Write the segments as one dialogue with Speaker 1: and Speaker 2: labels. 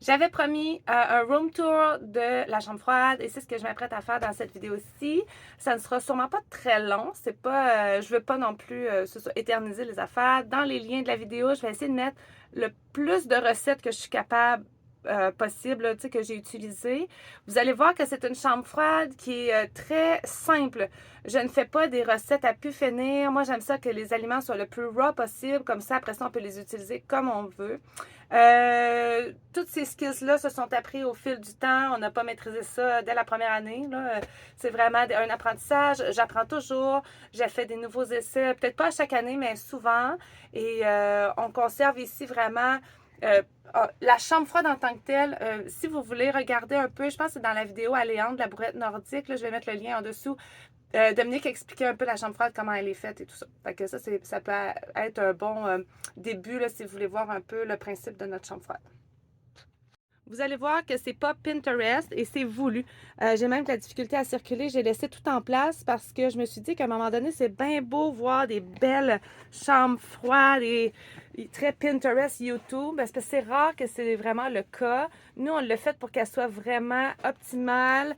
Speaker 1: J'avais promis un room tour de la chambre froide et c'est ce que je m'apprête à faire dans cette vidéo-ci. Ça ne sera sûrement pas très long. C'est pas, je veux pas non plus éterniser les affaires. Dans les liens de la vidéo, je vais essayer de mettre le plus de recettes que je suis capable possible, tu sais, que j'ai utilisé. Vous allez voir que c'est une chambre froide qui est très simple. Je ne fais pas des recettes à pu finir. Moi, j'aime ça que les aliments soient le plus raw possible. Comme ça, après ça, on peut les utiliser comme on veut. Toutes ces skills-là se sont appris au fil du temps. On n'a pas maîtrisé ça dès la première année. C'est vraiment un apprentissage. J'apprends toujours. J'ai fait des nouveaux essais, peut-être pas à chaque année, mais souvent. Et on conserve ici vraiment la chambre froide en tant que telle. Si vous voulez regarder un peu, je pense que c'est dans la vidéo Aléandre de la brouette nordique. Là, je vais mettre le lien en dessous. Dominique expliquait un peu la chambre froide, comment elle est faite et tout ça. Fait que ça peut être un bon début là, si vous voulez voir un peu le principe de notre chambre froide. Vous allez voir que c'est pas Pinterest et c'est voulu. J'ai même de la difficulté à circuler. J'ai laissé tout en place parce que je me suis dit qu'à un moment donné, c'est bien beau voir des belles chambres froides et très Pinterest, YouTube, parce que c'est rare que c'est vraiment le cas. Nous, on l'a fait pour qu'elle soit vraiment optimale,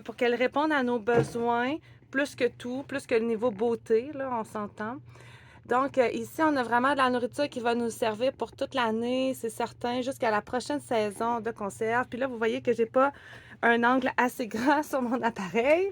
Speaker 1: pour qu'elle réponde à nos besoins, plus que tout, plus que le niveau beauté, là, on s'entend. Donc, ici, on a vraiment de la nourriture qui va nous servir pour toute l'année, c'est certain, jusqu'à la prochaine saison de conserve. Puis là, vous voyez que j'ai pas un angle assez grand sur mon appareil.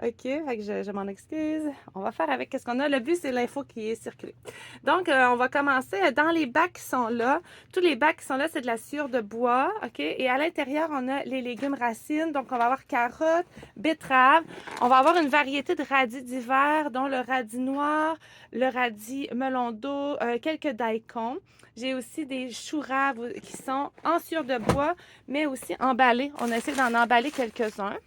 Speaker 1: OK, fait que je m'en excuse. On va faire avec ce qu'on a. Le but, c'est l'info qui est circulée. Donc, on va commencer dans les bacs qui sont là. Tous les bacs qui sont là, c'est de la sciure de bois. OK, et à l'intérieur, on a les légumes racines. Donc, on va avoir carottes, betteraves. On va avoir une variété de radis d'hiver, dont le radis noir, le radis melon d'eau, quelques daikons. J'ai aussi des choux raves qui sont en sciure de bois, mais aussi emballés. On essaie d'en emballer quelques-uns.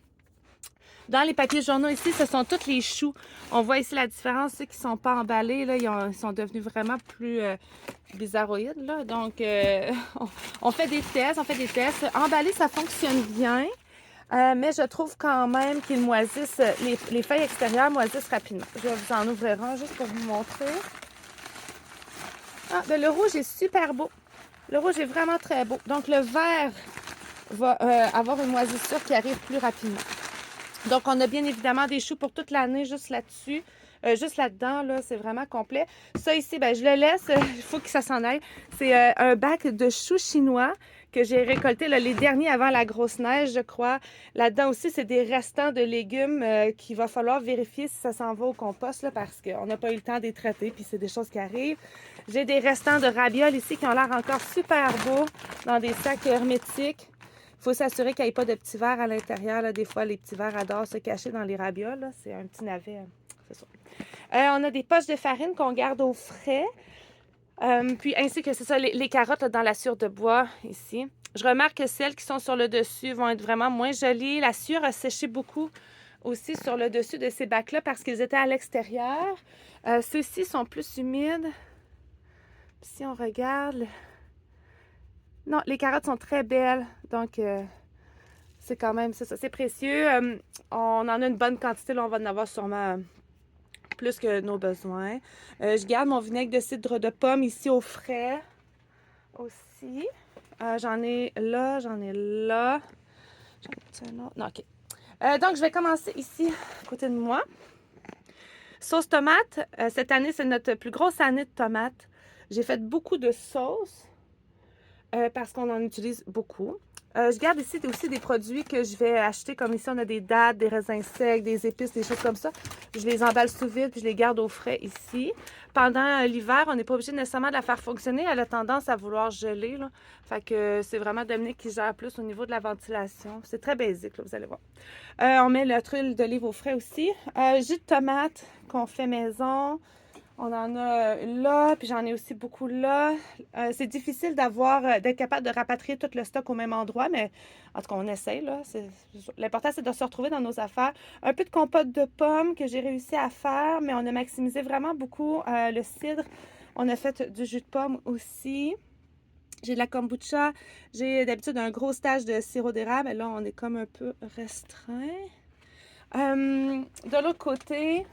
Speaker 1: Dans les papiers journaux ici, ce sont tous les choux. On voit ici la différence. Ceux qui ne sont pas emballés, là, ils sont devenus vraiment plus bizarroïdes. Là. Donc, on fait des tests. Emballés, ça fonctionne bien. Mais je trouve quand même qu'ils moisissent, les feuilles extérieures moisissent rapidement. Je vais vous en ouvrir un juste pour vous montrer. Ah, ben le rouge est super beau. Le rouge est vraiment très beau. Donc, le vert va avoir une moisissure qui arrive plus rapidement. Donc, on a bien évidemment des choux pour toute l'année juste là-dessus. Juste là-dedans, là, c'est vraiment complet. Ça ici, ben, je le laisse. Il faut que ça s'en aille. C'est un bac de choux chinois que j'ai récolté là, les derniers avant la grosse neige, je crois. Là-dedans aussi, c'est des restants de légumes qu'il va falloir vérifier si ça s'en va au compost là, parce qu'on n'a pas eu le temps de les traiter, puis c'est des choses qui arrivent. J'ai des restants de ravioles ici qui ont l'air encore super beaux dans des sacs hermétiques. Il faut s'assurer qu'il n'y ait pas de petits verres à l'intérieur. Là. Des fois, les petits verres adorent se cacher dans les ravioles. C'est un petit navet, c'est ça. On a des poches de farine qu'on garde au frais. Puis ainsi que c'est ça, les carottes là, dans la sciure de bois ici. Je remarque que celles qui sont sur le dessus vont être vraiment moins jolies. La sciure a séché beaucoup aussi sur le dessus de ces bacs-là parce qu'ils étaient à l'extérieur. Ceux-ci sont plus humides. Puis si on regarde... Non, les carottes sont très belles. Donc, c'est quand même, c'est ça, c'est précieux. On en a une bonne quantité. Là, on va en avoir sûrement plus que nos besoins. Je garde mon vinaigre de cidre de pomme ici au frais aussi. J'en ai là, j'en ai là. J'en ai un autre. Non, OK. Donc, je vais commencer ici, à côté de moi. Sauce tomate. Cette année, c'est notre plus grosse année de tomates. J'ai fait beaucoup de sauce parce qu'on en utilise beaucoup. Je garde ici aussi des produits que je vais acheter, comme ici on a des dattes, des raisins secs, des épices, des choses comme ça. Je les emballe sous vide puis je les garde au frais ici. Pendant l'hiver, on n'est pas obligé nécessairement de la faire fonctionner. Elle a tendance à vouloir geler. Là. Fait que c'est vraiment Dominique qui gère plus au niveau de la ventilation. C'est très basique, là, vous allez voir. On met notre huile d'olive au frais aussi. Jus de tomate qu'on fait maison. On en a là, puis j'en ai aussi beaucoup là. C'est difficile d'être capable de rapatrier tout le stock au même endroit, mais en tout cas, on essaye, là. L'important, c'est de se retrouver dans nos affaires. Un peu de compote de pommes que j'ai réussi à faire, mais on a maximisé vraiment beaucoup le cidre. On a fait du jus de pomme aussi. J'ai de la kombucha. J'ai d'habitude un gros stage de sirop d'érable, mais là, on est comme un peu restreint. De l'autre côté...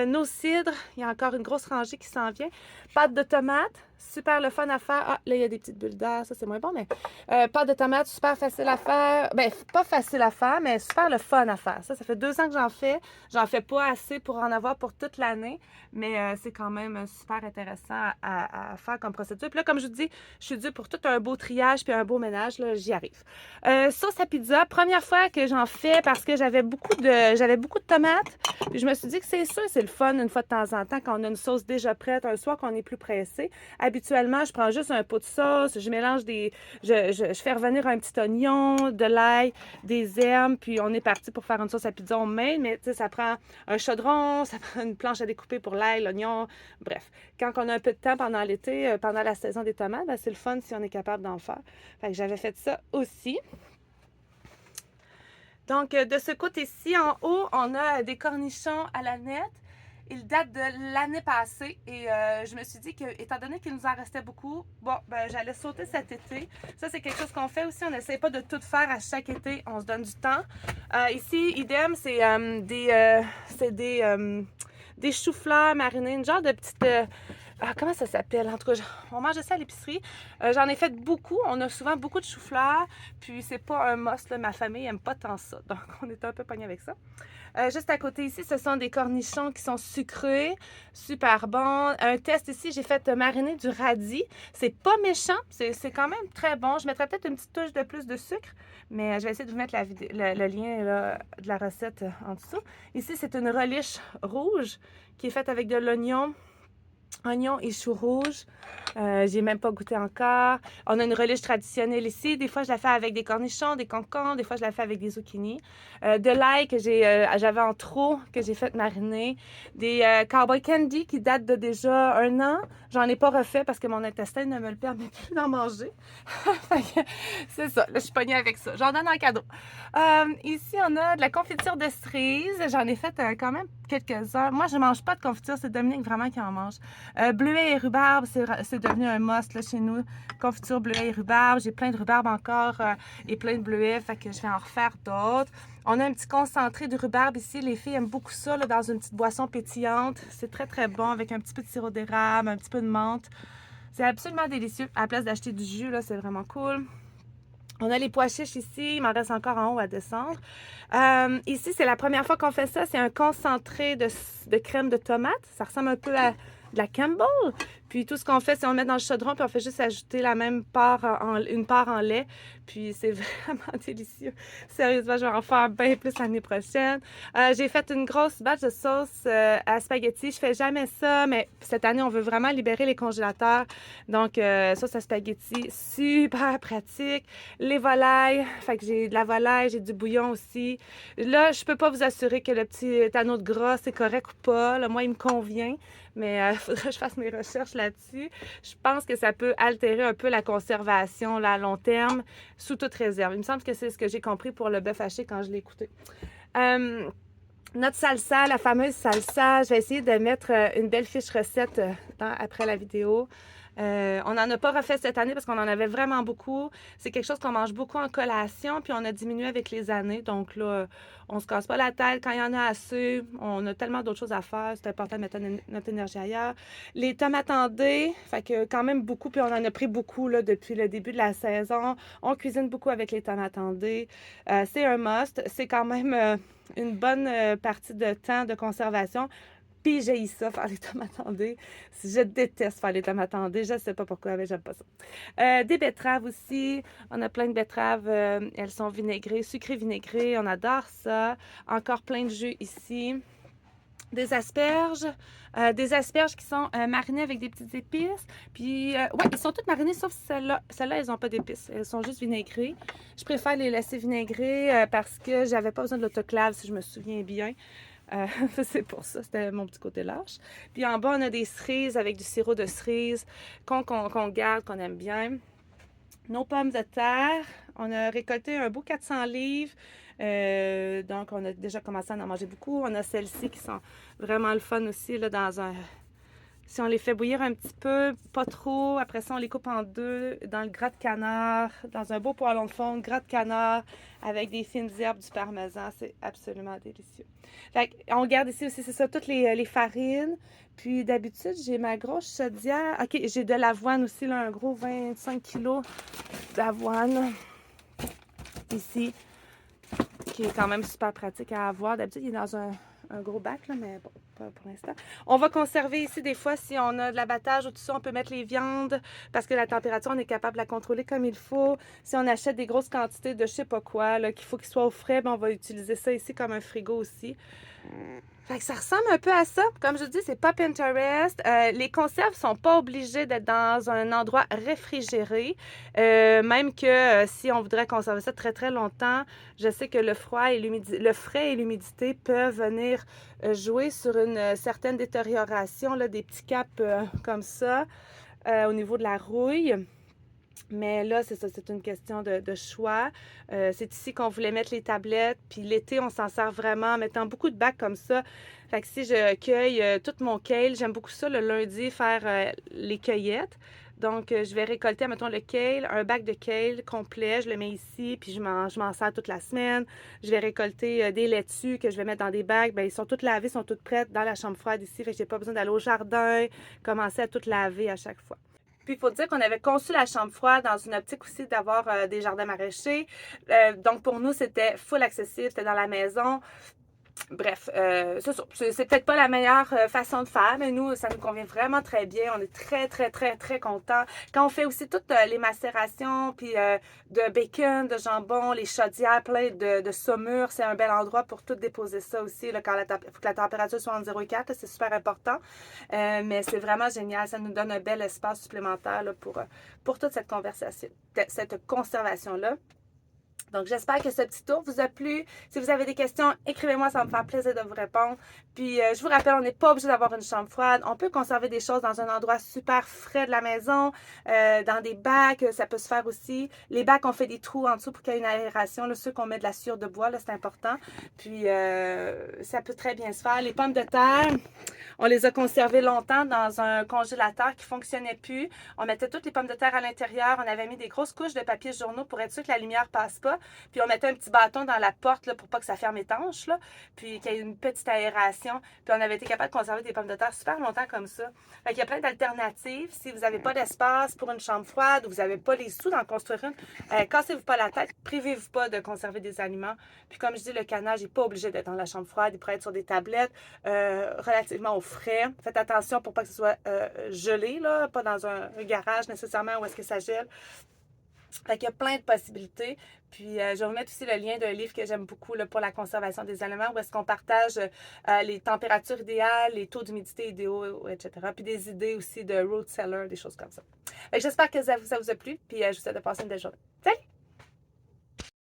Speaker 1: nos cidres, il y a encore une grosse rangée qui s'en vient. Pâte de tomate, super le fun à faire. Ah, là, il y a des petites bulles d'air, ça c'est moins bon, mais pâte de tomate, super facile à faire. Ben, pas facile à faire, mais super le fun à faire. Ça fait 2 ans que j'en fais. J'en fais pas assez pour en avoir pour toute l'année, mais c'est quand même super intéressant à faire comme procédure. Puis là, comme je vous dis, je suis due pour tout un beau triage puis un beau ménage, là, j'y arrive. Sauce à pizza, première fois que j'en fais parce que j'avais beaucoup de tomates. Puis je me suis dit que c'est sûr, c'est le fun une fois de temps en temps quand on a une sauce déjà prête, un soir qu'on est plus pressé. Habituellement, je prends juste un pot de sauce, je mélange je fais revenir un petit oignon, de l'ail, des herbes, puis on est parti pour faire une sauce à pizza main, mais tu sais, ça prend un chaudron, ça prend une planche à découper pour l'ail, l'oignon, bref. Quand on a un peu de temps pendant l'été, pendant la saison des tomates, ben, c'est le fun si on est capable d'en faire. Fait que j'avais fait ça aussi. Donc, de ce côté-ci, en haut, on a des cornichons à la nette. Ils datent de l'année passée et je me suis dit que, étant donné qu'il nous en restait beaucoup, bon, ben, j'allais sauter cet été. Ça, c'est quelque chose qu'on fait aussi. On n'essaie pas de tout faire à chaque été. On se donne du temps. Ici, idem, c'est des choux-fleurs marinés, une genre de petite... comment ça s'appelle? En tout cas, on mange ça à l'épicerie. J'en ai fait beaucoup. On a souvent beaucoup de choux-fleurs. Puis, c'est pas un must. Là. Ma famille aime pas tant ça. Donc, on est un peu pogné avec ça. Juste à côté ici, ce sont des cornichons qui sont sucrés, super bons. Un test ici, j'ai fait mariner du radis. C'est pas méchant, c'est quand même très bon. Je mettrais peut-être une petite touche de plus de sucre, mais je vais essayer de vous mettre le lien là, de la recette en dessous. Ici, c'est une relish rouge qui est faite avec de l'oignon et choux rouges. J'ai même pas goûté encore. On a une relish traditionnelle ici. Des fois, je la fais avec des cornichons, des concombres. Des fois, je la fais avec des zucchini. De l'ail que j'avais en trop, que j'ai fait mariner. Des cowboy candy qui datent de déjà 1 an. J'en ai pas refait parce que mon intestin ne me le permet plus d'en manger. C'est ça. Là, je suis pognée avec ça. J'en donne en cadeau. Ici, on a de la confiture de cerise. J'en ai fait quand même quelques-uns. Moi, je mange pas de confiture. C'est Dominique vraiment qui en mange. Bleuet et rhubarbe, c'est devenu un must là, chez nous. Confiture, bleuet et rhubarbe. J'ai plein de rhubarbe encore et plein de bleuets, fait que je vais en refaire d'autres. On a un petit concentré de rhubarbe ici. Les filles aiment beaucoup ça là, dans une petite boisson pétillante. C'est très, très bon avec un petit peu de sirop d'érable, un petit peu de menthe. C'est absolument délicieux. À la place d'acheter du jus, là, c'est vraiment cool. On a les pois chiches ici. Il m'en reste encore en haut à descendre. Ici, c'est la première fois qu'on fait ça. C'est un concentré de crème de tomate. Ça ressemble un peu à de la Campbell. Puis tout ce qu'on fait, c'est on le met dans le chaudron, puis on fait juste ajouter la même part une part en lait. Puis c'est vraiment délicieux. Sérieusement, je vais en faire bien plus l'année prochaine. J'ai fait une grosse batch de sauce à spaghetti. Je fais jamais ça, mais cette année, on veut vraiment libérer les congélateurs. Donc, sauce à spaghetti, super pratique. Les volailles, fait que j'ai de la volaille, j'ai du bouillon aussi. Là, je peux pas vous assurer que le petit anneau de gras, c'est correct ou pas. Là, moi, il me convient, mais il faudrait que je fasse mes recherches là-dessus. Je pense que ça peut altérer un peu la conservation là, à long terme, sous toute réserve. Il me semble que c'est ce que j'ai compris pour le bœuf haché quand je l'ai écouté. Notre salsa, la fameuse salsa, je vais essayer de mettre une belle fiche recette après la vidéo. On n'en a pas refait cette année parce qu'on en avait vraiment beaucoup. C'est quelque chose qu'on mange beaucoup en collation, puis on a diminué avec les années. Donc là, on se casse pas la tête quand il y en a assez. On a tellement d'autres choses à faire. C'est important de mettre notre énergie ailleurs. Les tomates en dés, fait que quand même beaucoup, puis on en a pris beaucoup là, depuis le début de la saison. On cuisine beaucoup avec les tomates en dés. C'est un must. C'est quand même une bonne partie de temps de conservation. Puis j'ai ça, faire les tomates en dés. Je déteste faire les tomates en dés. Je ne sais pas pourquoi, mais j'aime pas ça. Des betteraves aussi. On a plein de betteraves. Elles sont vinaigrées, sucrées vinaigrées. On adore ça. Encore plein de jus ici. Des asperges qui sont marinées avec des petites épices. Puis, ouais, ils sont toutes marinées sauf celles-là. Celles-là, elles n'ont pas d'épices. Elles sont juste vinaigrées. Je préfère les laisser vinaigrées parce que j'avais pas besoin de l'autoclave, si je me souviens bien. C'est pour ça, c'était mon petit côté lâche. Puis en bas, on a des cerises avec du sirop de cerise qu'on garde, qu'on aime bien. Nos pommes de terre, on a récolté un beau 400 livres. Donc, on a déjà commencé à en manger beaucoup. On a celles-ci qui sont vraiment le fun aussi, là, dans Si on les fait bouillir un petit peu, pas trop, après ça, on les coupe en deux dans le gras de canard, dans un beau poêlon de fond, gras de canard, avec des fines herbes, du parmesan. C'est absolument délicieux. Fait on garde ici aussi, c'est ça, toutes les farines. Puis d'habitude, j'ai ma grosse chaudière. OK, j'ai de l'avoine aussi, là, un gros 25 kilos d'avoine ici, qui est quand même super pratique à avoir. D'habitude, il est dans un gros bac, là, mais bon, pas pour l'instant. On va conserver ici des fois, si on a de l'abattage ou tout ça, on peut mettre les viandes parce que la température, on est capable de la contrôler comme il faut. Si on achète des grosses quantités de je sais pas quoi, là, qu'il faut qu'il soit au frais, ben, on va utiliser ça ici comme un frigo aussi. Fait que ça ressemble un peu à ça. Comme je dis, c'est pas Pinterest. Les conserves sont pas obligées d'être dans un endroit réfrigéré. Même que si on voudrait conserver ça très très longtemps, je sais que le frais et l'humidité peuvent venir jouer sur une certaine détérioration, là, des petits caps comme ça au niveau de la rouille. Mais là, c'est ça, c'est une question de choix. C'est ici qu'on voulait mettre les tablettes. Puis l'été, on s'en sert vraiment en mettant beaucoup de bacs comme ça. Fait que si je cueille tout mon kale, j'aime beaucoup ça le lundi, faire les cueillettes. Donc, je vais récolter, mettons, le kale, un bac de kale complet. Je le mets ici, puis je m'en sers toute la semaine. Je vais récolter des laitues que je vais mettre dans des bacs. Bien, ils sont toutes lavées, sont toutes prêtes dans la chambre froide ici. Fait que j'ai pas besoin d'aller au jardin, commencer à tout laver à chaque fois. Puis il faut dire qu'on avait conçu la chambre froide dans une optique aussi d'avoir des jardins maraîchers. Donc pour nous, c'était full accessible, c'était dans la maison. Bref, c'est ça. C'est peut-être pas la meilleure façon de faire, mais nous, ça nous convient vraiment très bien. On est très, très, très, très contents. Quand on fait aussi toutes les macérations, puis de bacon, de jambon, les chaudières, plein de saumure, c'est un bel endroit pour tout déposer ça aussi. Là, quand faut que la température soit entre 0 et 4, c'est super important. Mais c'est vraiment génial. Ça nous donne un bel espace supplémentaire là, pour toute cette conservation-là. Donc, j'espère que ce petit tour vous a plu. Si vous avez des questions, écrivez-moi, ça va me faire plaisir de vous répondre. Puis, je vous rappelle, on n'est pas obligé d'avoir une chambre froide. On peut conserver des choses dans un endroit super frais de la maison, dans des bacs, ça peut se faire aussi. Les bacs, on fait des trous en dessous pour qu'il y ait une aération. Là, ceux qu'on met de la sciure de bois, là, c'est important. Puis, ça peut très bien se faire. Les pommes de terre, on les a conservées longtemps dans un congélateur qui ne fonctionnait plus. On mettait toutes les pommes de terre à l'intérieur. On avait mis des grosses couches de papier journaux pour être sûr que la lumière ne passe pas. Puis on mettait un petit bâton dans la porte là, pour pas que ça ferme étanche, là, puis qu'il y ait une petite aération. Puis on avait été capable de conserver des pommes de terre super longtemps comme ça. Fait qu'il y a plein d'alternatives. Si vous n'avez pas d'espace pour une chambre froide ou vous n'avez pas les sous d'en construire une, cassez-vous pas la tête, privez-vous pas de conserver des aliments. Puis comme je dis, le canage n'est pas obligé d'être dans la chambre froide. Il pourrait être sur des tablettes relativement au frais. Faites attention pour pas que ce soit gelé, là, pas dans un garage nécessairement où est-ce que ça gèle. Fait qu'il y a plein de possibilités. Puis, je vais vous mettre aussi le lien d'un livre que j'aime beaucoup là, pour la conservation des aliments, où est-ce qu'on partage les températures idéales, les taux d'humidité idéaux, etc. Puis des idées aussi de road cellar, des choses comme ça. Fait que j'espère que ça vous a plu. Puis, je vous souhaite de passer une belle journée. Salut!